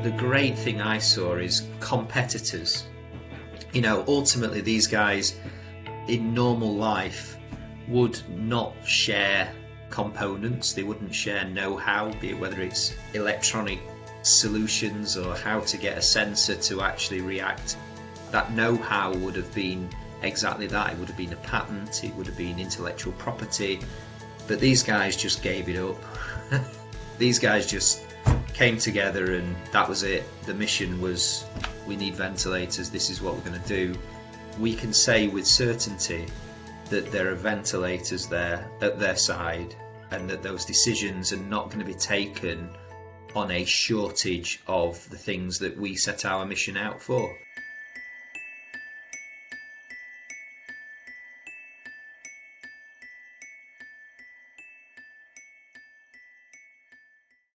the great thing I saw is competitors. You know, ultimately these guys in normal life would not share components, they wouldn't share know-how, be it whether it's electronic solutions or how to get a sensor to actually react. That know-how would have been exactly that. It would have been a patent, it would have been intellectual property, but these guys just gave it up. These guys just came together and that was it. The mission was, we need ventilators, this is what we're going to do. We can say with certainty that there are ventilators there at their side, and that those decisions are not going to be taken on a shortage of the things that we set our mission out for.